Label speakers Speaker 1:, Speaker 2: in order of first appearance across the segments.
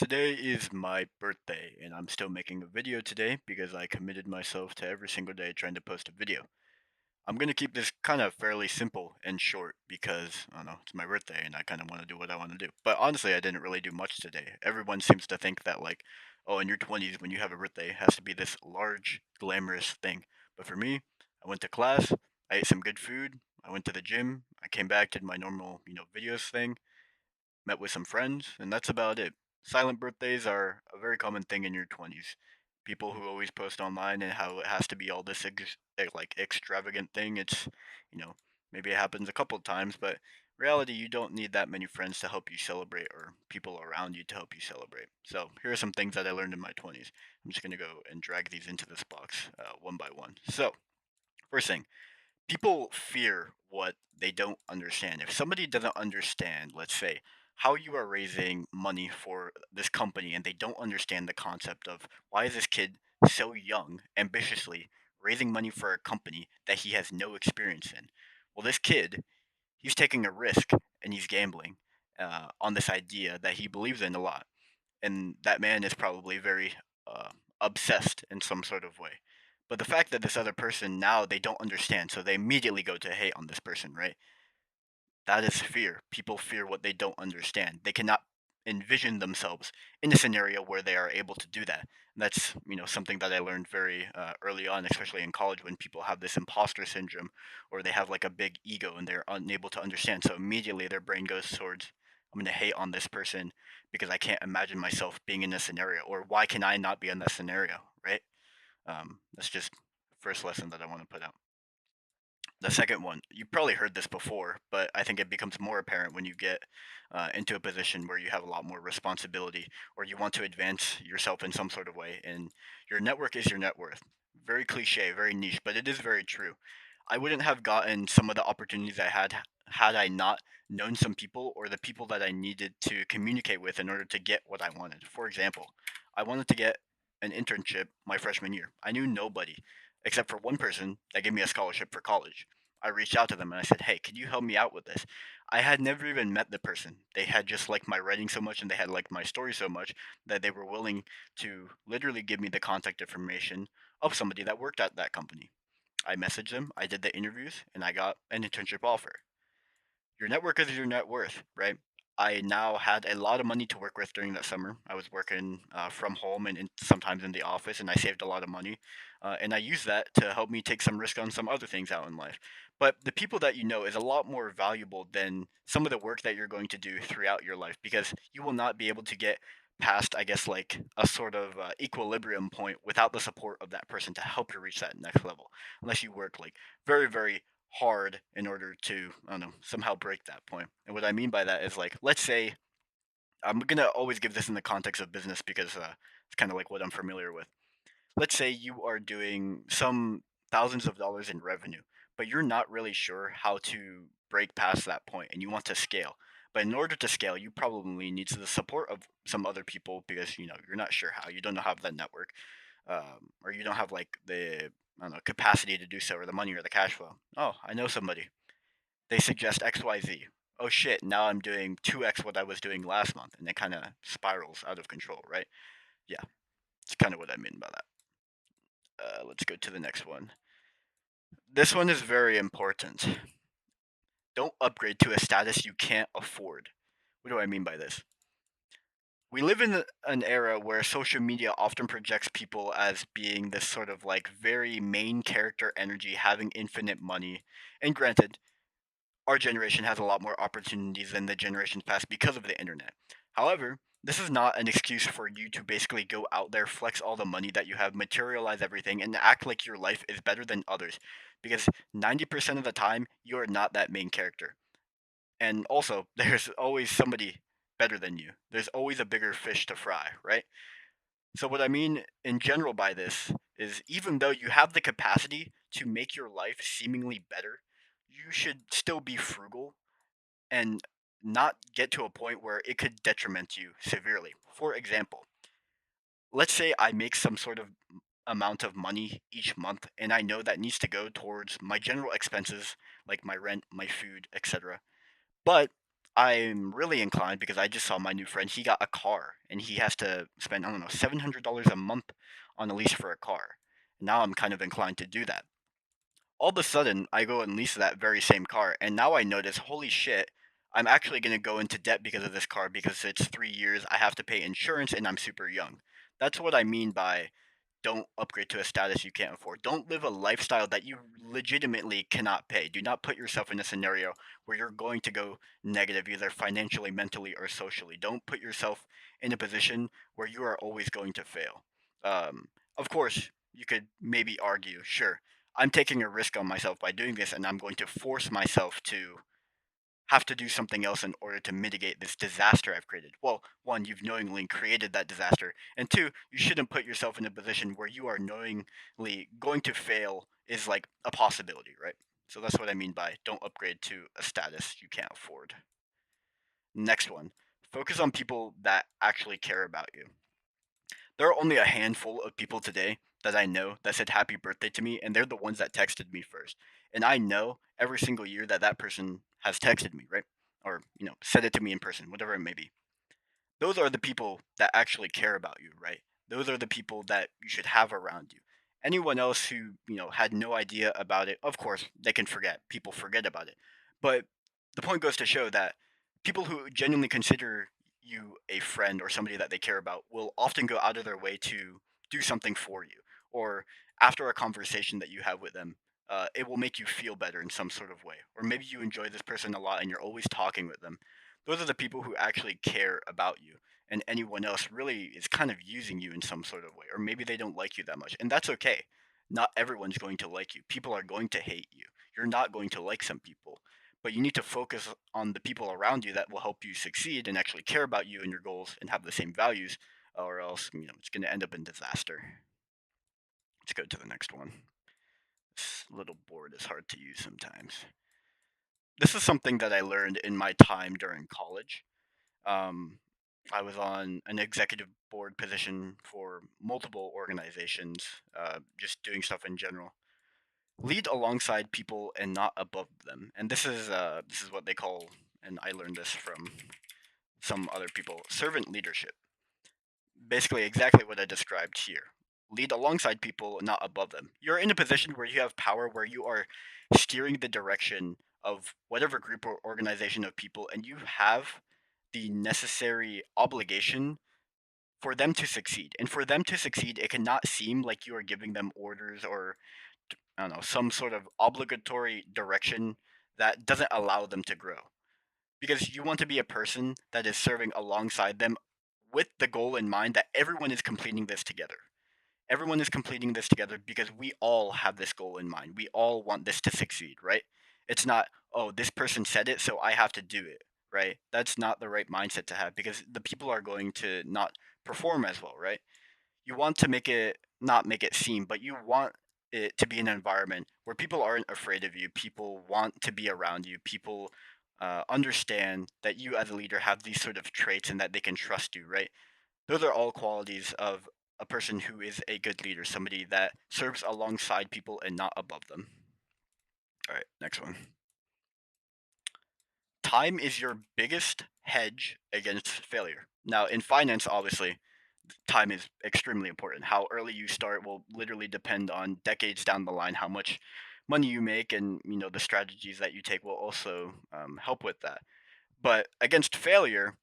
Speaker 1: Today is my birthday, and I'm still making a video today because I committed myself to every single day trying to post a video. I'm going to keep this kind of fairly simple and short because, I don't know, it's my birthday and I kind of want to do what I want to do. But honestly, I didn't really do much today. Everyone seems to think that, like, oh, in your 20s, when you have a birthday, it has to be this large, glamorous thing. But for me, I went to class, I ate some good food, I went to the gym, I came back, did my normal, videos thing, met with some friends, and that's about it. Silent birthdays are a very common thing in your 20s. People who always post online and how it has to be all this like extravagant thing. It's, you know, maybe it happens a couple of times, but reality, you don't need that many friends to help you celebrate or people around you to help you celebrate. So here are some things that I learned in my 20s. I'm just going to go and drag these into this box one by one. So, first thing, people fear what they don't understand. If somebody doesn't understand, let's say, how you are raising money for this company and they don't understand the concept of why is this kid so young, ambitiously raising money for a company that he has no experience in. Well, this kid, he's taking a risk and he's gambling on this idea that he believes in a lot, and that man is probably very uh, obsessed in some sort of way. But the fact that this other person now they don't understand, so they immediately go to hate on this person, right? That is fear. People fear what they don't understand. They cannot envision themselves in a scenario where they are able to do that. And that's something that I learned very early on, especially in college, when people have this imposter syndrome, or they have like a big ego and they're unable to understand. So immediately their brain goes towards, I'm going to hate on this person because I can't imagine myself being in this scenario, or why can I not be in that scenario, right? That's just the first lesson that I want to put out. The second one, you probably heard this before, but I think it becomes more apparent when you get into a position where you have a lot more responsibility or you want to advance yourself in some sort of way. And your network is your net worth. Very cliche, very niche, but it is very true. I wouldn't have gotten some of the opportunities I had I not known some people or the people that I needed to communicate with in order to get what I wanted. For example, I wanted to get an internship my freshman year. I knew nobody except for one person that gave me a scholarship for college. I reached out to them and I said, "Hey, could you help me out with this?" I had never even met the person. They had just liked my writing so much and they had liked my story so much that they were willing to literally give me the contact information of somebody that worked at that company. I messaged them, I did the interviews, and I got an internship offer. Your network is your net worth, right? I now had a lot of money to work with during that summer. I was working from home and sometimes in the office, and I saved a lot of money. And I used that to help me take some risk on some other things out in life. But the people that you know is a lot more valuable than some of the work that you're going to do throughout your life because you will not be able to get past, I guess, like a sort of equilibrium point without the support of that person to help you reach that next level, unless you work like very, very hard in order to, I don't know, somehow break that point. And what I mean by that is like, let's say I'm gonna always give this in the context of business because it's kind of like what I'm familiar with. Let's say you are doing some thousands of dollars in revenue, but you're not really sure how to break past that point and you want to scale. But in order to scale, you probably need the support of some other people because you're not sure how, you don't know how that network, or you don't have like the, I don't know, capacity to do so, or the money or the cash flow. Oh, I know somebody. They suggest XYZ. Oh shit, now I'm doing 2x what I was doing last month, and it kind of spirals out of control, right? Yeah, it's kind of what I mean by that. Let's go to the next one. This one is very important. Don't upgrade to a status you can't afford. What do I mean by this? We live in an era where social media often projects people as being this sort of like very main character energy, having infinite money. And granted, our generation has a lot more opportunities than the generations past because of the internet. However, this is not an excuse for you to basically go out there, flex all the money that you have, materialize everything, and act like your life is better than others. Because 90% of the time, you are not that main character. And also, there's always somebody better than you. There's always a bigger fish to fry, right? So, what I mean in general by this is even though you have the capacity to make your life seemingly better, you should still be frugal and not get to a point where it could detriment you severely. For example, let's say I make some sort of amount of money each month and I know that needs to go towards my general expenses like my rent, my food, etc. But I'm really inclined because I just saw my new friend. He got a car and he has to spend, I don't know, $700 a month on a lease for a car. Now I'm kind of inclined to do that. All of a sudden, I go and lease that very same car, and now I notice, holy shit, I'm actually going to go into debt because of this car because it's 3 years. I have to pay insurance and I'm super young. That's what I mean by don't upgrade to a status you can't afford. Don't live a lifestyle that you legitimately cannot pay. Do not put yourself in a scenario where you're going to go negative, either financially, mentally, or socially. Don't put yourself in a position where you are always going to fail. Of course, you could maybe argue, sure, I'm taking a risk on myself by doing this, and I'm going to force myself to have to do something else in order to mitigate this disaster I've created. Well, one, you've knowingly created that disaster, and two, you shouldn't put yourself in a position where you are knowingly going to fail is like a possibility, right? So that's what I mean by don't upgrade to a status you can't afford. Next one, focus on people that actually care about you. There are only a handful of people today that I know that said happy birthday to me, and they're the ones that texted me first. And I know every single year that that person has texted me, right? Or, said it to me in person, whatever it may be. Those are the people that actually care about you, right? Those are the people that you should have around you. Anyone else who, had no idea about it, of course, they can forget. People forget about it. But the point goes to show that people who genuinely consider you a friend or somebody that they care about will often go out of their way to do something for you. Or after a conversation that you have with them, it will make you feel better in some sort of way. Or maybe you enjoy this person a lot and you're always talking with them. Those are the people who actually care about you, and anyone else really is kind of using you in some sort of way, or maybe they don't like you that much, and that's okay. Not everyone's going to like you. People are going to hate you. You're not going to like some people, but you need to focus on the people around you that will help you succeed and actually care about you and your goals and have the same values, or else it's going to end up in disaster. Let's go to the next one. This little board is hard to use sometimes. This is something that I learned in my time during college. Um, I was on an executive board position for multiple organizations, just doing stuff in general. Lead alongside people and not above them, and this is what they call, and I learned this from some other people, servant leadership. Basically, exactly what I described here. Lead alongside people, not above them. You're in a position where you have power, where you are steering the direction of whatever group or organization of people, and you have the necessary obligation for them to succeed. And for them to succeed, it cannot seem like you are giving them orders or, I don't know, some sort of obligatory direction that doesn't allow them to grow. Because you want to be a person that is serving alongside them with the goal in mind that everyone is completing this together. Everyone is completing this together because we all have this goal in mind. We all want this to succeed, right? It's not, oh, this person said it, so I have to do it, right? That's not the right mindset to have because the people are going to not perform as well, right? You want to make it not make it seem, but you want it to be an environment where people aren't afraid of you. People want to be around you. People understand that you as a leader have these sort of traits and that they can trust you, right? Those are all qualities of a person who is a good leader, somebody that serves alongside people and not above them. All right, next one. Time is your biggest hedge against failure. Now, in finance, obviously, time is extremely important. How early you start will literally depend on decades down the line how much money you make, and the strategies that you take will also help with that. But against failure,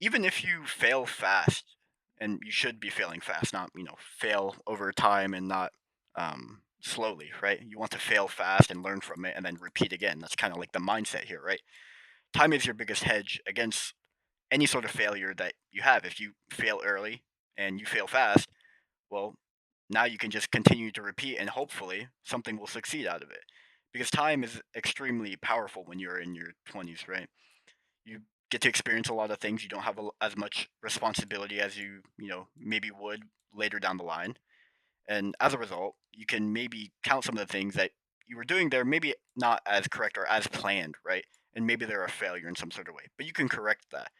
Speaker 1: even if you fail fast, and you should be failing fast, not fail over time and not slowly, right? You want to fail fast and learn from it and then repeat again. That's kind of like the mindset here, right? Time is your biggest hedge against any sort of failure that you have. If you fail early and you fail fast, well, now you can just continue to repeat and hopefully something will succeed out of it. Because time is extremely powerful when you're in your 20s, right? You get to experience a lot of things. You don't have as much responsibility as you maybe would later down the line. And as a result, you can maybe count some of the things that you were doing there, maybe not as correct or as planned, right? And maybe they're a failure in some sort of way, but you can correct that.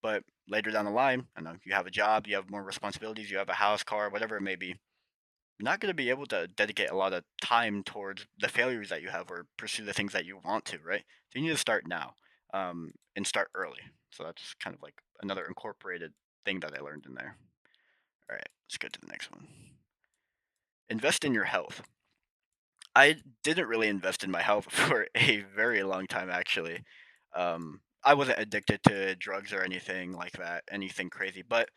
Speaker 1: But later down the line, I don't know, you have a job, you have more responsibilities, you have a house, car, whatever it may be. You're not going to be able to dedicate a lot of time towards the failures that you have or pursue the things that you want to, right? So you need to start now. and start early. So that's kind of like another incorporated thing that I learned in there. All right, let's go to the next one. Invest in your health. I didn't really invest in my health for a very long time, actually. I wasn't addicted to drugs or anything like that, anything crazy, but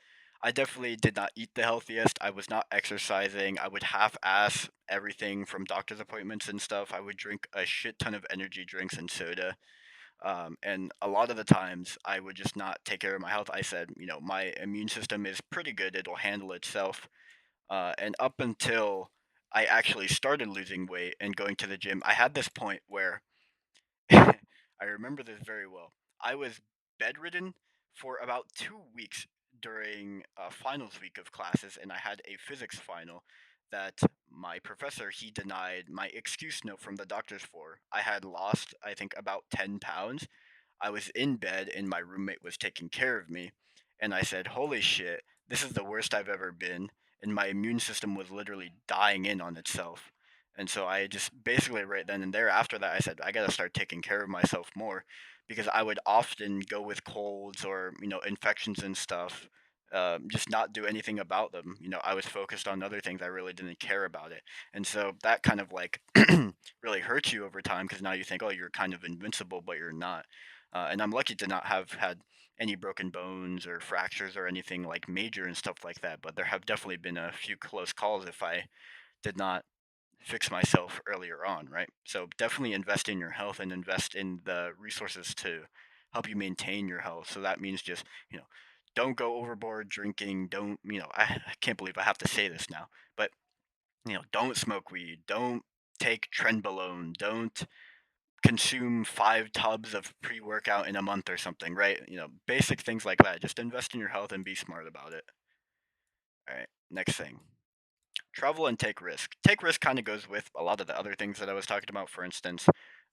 Speaker 1: I definitely did not eat the healthiest. I was not exercising. I would half-ass everything from doctor's appointments and stuff. I would drink a shit ton of energy drinks and soda. And a lot of the times I would just not take care of my health. I said, my immune system is pretty good. It'll handle itself. And up until I actually started losing weight and going to the gym, I had this point where I remember this very well. I was bedridden for about 2 weeks during finals week of classes, and I had a physics final that my professor he denied my excuse note from the doctors for. I had lost, I think, about 10 pounds. I was in bed and my roommate was taking care of me. And I said, holy shit, this is the worst I've ever been. And my immune system was literally dying in on itself. And so I just basically right then and there after that, I said, I got to start taking care of myself more because I would often go with colds or, infections and stuff. Just not do anything about them. I was focused on other things. I really didn't care about it. And so that kind of like really hurts you over time because now you think, oh, you're kind of invincible, but you're not. And I'm lucky to not have had any broken bones or fractures or anything like major and stuff like that. But there have definitely been a few close calls if I did not fix myself earlier on, right? So definitely invest in your health and invest in the resources to help you maintain your health. So that means just, don't go overboard drinking. Don't, I can't believe I have to say this now, but, don't smoke weed. Don't take trenbolone. Don't consume 5 tubs of pre-workout in a month or something, right? Basic things like that. Just invest in your health and be smart about it. All right, next thing. Travel and take risk. Take risk kind of goes with a lot of the other things that I was talking about. For instance,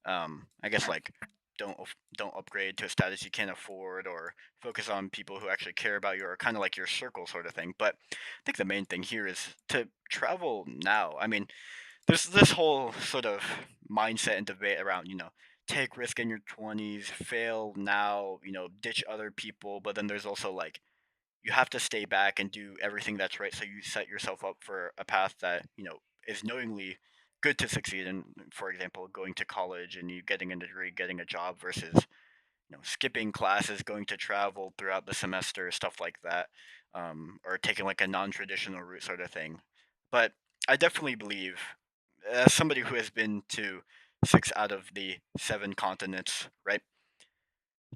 Speaker 1: I guess like don't upgrade to a status you can't afford, or focus on people who actually care about you, or kind of like your circle sort of thing. But I think the main thing here is to travel now. I mean, there's this whole sort of mindset and debate around, take risk in your 20s, fail now, ditch other people, but then there's also like you have to stay back and do everything that's right so you set yourself up for a path that, is knowingly good to succeed in. For example, going to college and you getting a degree, getting a job versus, skipping classes, going to travel throughout the semester, stuff like that, or taking like a non-traditional route sort of thing. But I definitely believe, as somebody who has been to 6 out of the 7 continents, right?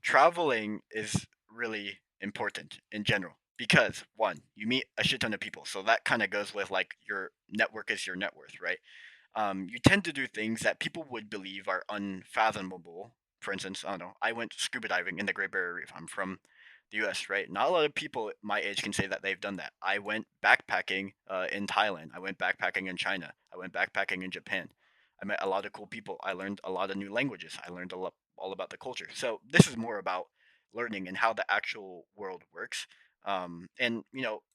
Speaker 1: Traveling is really important in general because one, you meet a shit ton of people, so that kind of goes with like your network is your net worth, right? You tend to do things that people would believe are unfathomable. For instance, I don't know, I went scuba diving in the Great Barrier Reef. I'm from the U.S., right? Not a lot of people my age can say that they've done that. I went backpacking in Thailand. I went backpacking in China. I went backpacking in Japan. I met a lot of cool people. I learned a lot of new languages. I learned a lot all about the culture. So this is more about learning and how the actual world works. And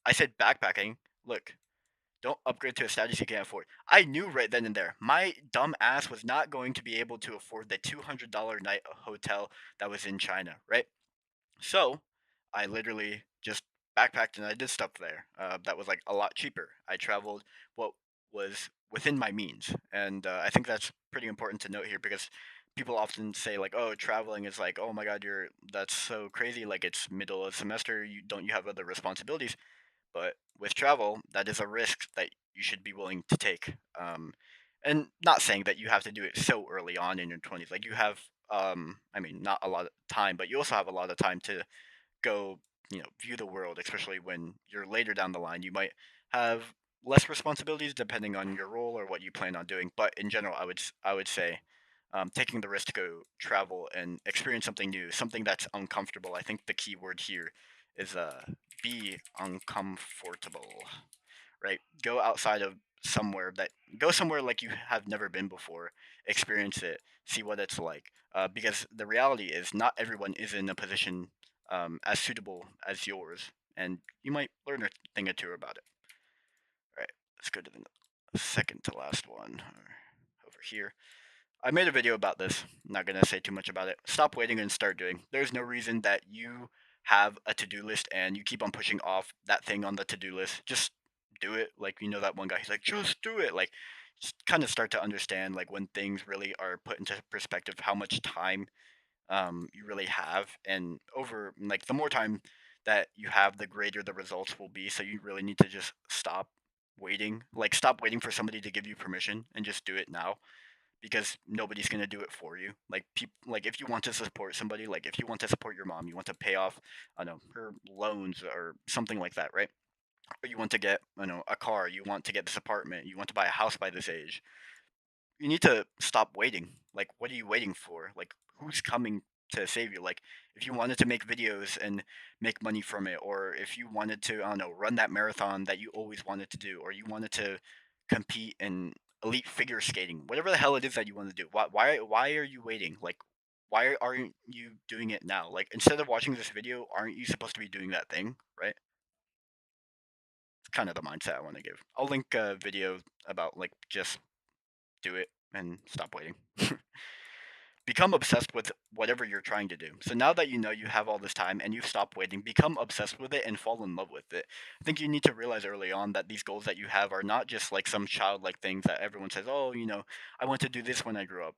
Speaker 1: I said backpacking. Look, don't upgrade to a status you can't afford. I knew right then and there, my dumb ass was not going to be able to afford the $200 night hotel that was in China, right? So I literally just backpacked and I did stuff there. That was like a lot cheaper. I traveled what was within my means, and I think that's pretty important to note here because people often say like, "Oh, traveling is like, oh my God, that's so crazy. Like it's middle of semester. You have other responsibilities." But with travel, that is a risk that you should be willing to take. And not saying that you have to do it so early on in your 20s. Like you have, I mean, not a lot of time, but you also have a lot of time to go, view the world, especially when you're later down the line. You might have less responsibilities depending on your role or what you plan on doing. But in general, I would say taking the risk to go travel and experience something new, something that's uncomfortable. I think the key word here is be uncomfortable, right? Go outside of go somewhere like you have never been before, experience it, see what it's like. Because the reality is, not everyone is in a position as suitable as yours, and you might learn a thing or two about it. All right, let's go to the second to last one over here. I made a video about this. I'm not gonna say too much about it. Stop waiting and start doing. There's no reason that you have a to-do list and you keep on pushing off that thing on the to-do list. Just do it. Like you know that one guy, he's like, just do it. Like just kind of start to understand like when things really are put into perspective, how much time you really have, and over like the more time that you have, the greater the results will be. So you really need to just stop waiting. Like stop waiting for somebody to give you permission and just do it now because nobody's gonna do it for you. Like people, like if you want to support somebody, like if you want to support your mom, you want to pay off, I don't know, her loans or something like that, right? Or you want to get, a car, you want to get this apartment, you want to buy a house by this age. You need to stop waiting. Like, what are you waiting for? Like, who's coming to save you? Like, if you wanted to make videos and make money from it, or if you wanted to, I don't know, run that marathon that you always wanted to do, or you wanted to compete in elite figure skating, whatever the hell it is that you want to do, why are you waiting? Like, why aren't you doing it now? Like, instead of watching this video, aren't you supposed to be doing that thing, right? It's kind of the mindset I want to give. I'll link a video about like just do it and stop waiting. Become obsessed with whatever you're trying to do. So now that you know you have all this time and you've stopped waiting, become obsessed with it and fall in love with it. I think you need to realize early on that these goals that you have are not just like some childlike things that everyone says, oh, I want to do this when I grow up.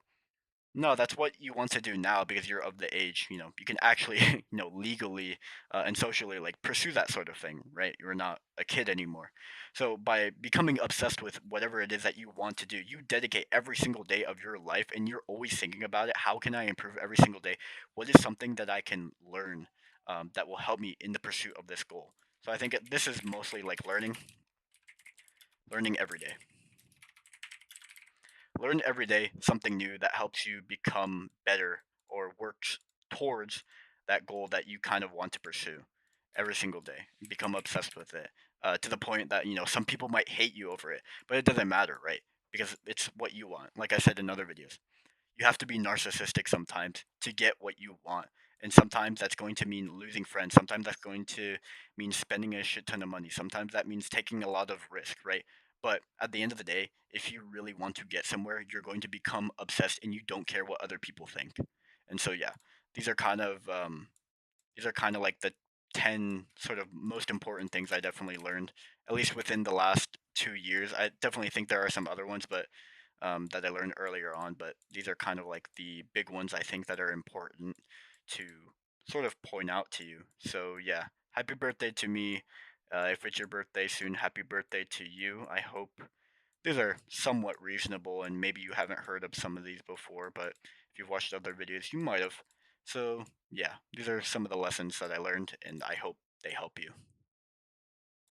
Speaker 1: No, that's what you want to do now because you're of the age, you can actually, legally and socially like pursue that sort of thing, right? You're not a kid anymore. So by becoming obsessed with whatever it is that you want to do, you dedicate every single day of your life and you're always thinking about it. How can I improve every single day? What is something that I can learn that will help me in the pursuit of this goal? So I think this is mostly like learning every day. Learn every day something new that helps you become better or works towards that goal that you kind of want to pursue every single day. Become obsessed with it to the point that, some people might hate you over it, but it doesn't matter, right? Because it's what you want. Like I said in other videos, you have to be narcissistic sometimes to get what you want. And sometimes that's going to mean losing friends. Sometimes that's going to mean spending a shit ton of money. Sometimes that means taking a lot of risk, right? But at the end of the day, if you really want to get somewhere, you're going to become obsessed and you don't care what other people think. And so, yeah, these are kind of like the 10 sort of most important things I definitely learned, at least within the last 2 years. I definitely think there are some other ones, but that I learned earlier on. But these are kind of like the big ones I think that are important to sort of point out to you. So, yeah, happy birthday to me. If it's your birthday soon, happy birthday to you. I hope these are somewhat reasonable, and maybe you haven't heard of some of these before, but if you've watched other videos, you might have. So, yeah, these are some of the lessons that I learned, and I hope they help you.